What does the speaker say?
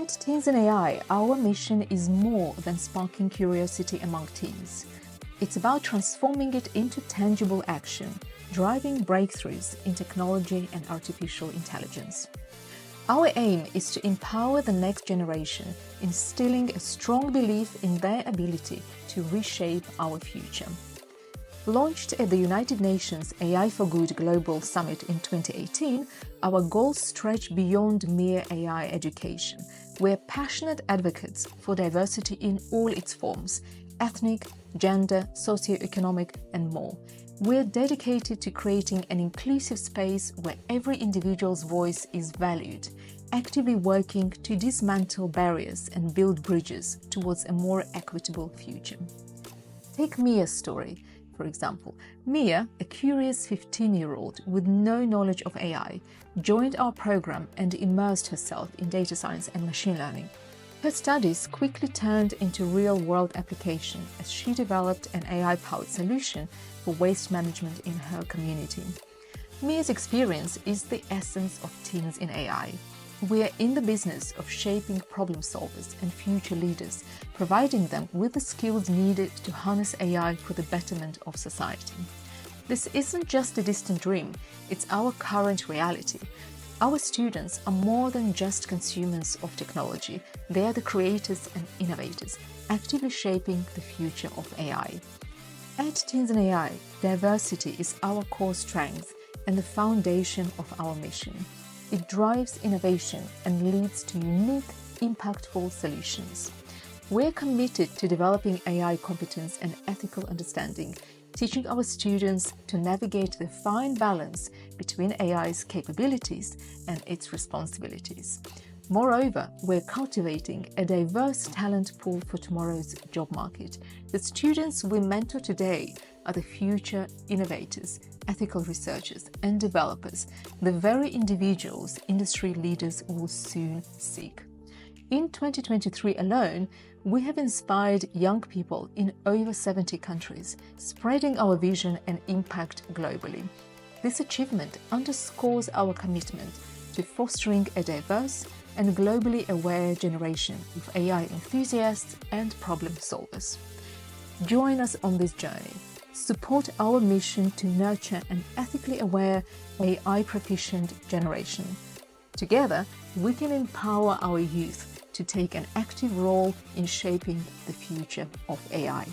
At Teens in AI, our mission is more than sparking curiosity among teens. It's about transforming it into tangible action, driving breakthroughs in technology and artificial intelligence. Our aim is to empower the next generation, instilling a strong belief in their ability to reshape our future. Launched at the United Nations AI for Good Global Summit in 2018, our goals stretch beyond mere AI education. We're passionate advocates for diversity in all its forms: ethnic, gender, socioeconomic, and more. We're dedicated to creating an inclusive space where every individual's voice is valued, actively working to dismantle barriers and build bridges towards a more equitable future. Take Mia's story, for example. Mia, a curious 15-year-old with no knowledge of AI, joined our program and immersed herself in data science and machine learning. Her studies quickly turned into real-world application as she developed an AI-powered solution for waste management in her community. Mia's experience is the essence of Teens in AI. We are in the business of shaping problem solvers and future leaders, providing them with the skills needed to harness AI for the betterment of society. This isn't just a distant dream, it's our current reality. Our students are more than just consumers of technology. They are the creators and innovators, actively shaping the future of AI. At Teens in AI, diversity is our core strength and the foundation of our mission. It drives innovation and leads to unique, impactful solutions. We're committed to developing AI competence and ethical understanding, teaching our students to navigate the fine balance between AI's capabilities and its responsibilities. Moreover, we're cultivating a diverse talent pool for tomorrow's job market. The students we mentor today are the future innovators, ethical researchers, and developers, the very individuals industry leaders will soon seek. In 2023 alone, we have inspired young people in over 70 countries, spreading our vision and impact globally. This achievement underscores our commitment to fostering a diverse and globally aware generation of AI enthusiasts and problem solvers. Join us on this journey. Support our mission to nurture an ethically aware, AI proficient generation. Together, we can empower our youth to take an active role in shaping the future of AI.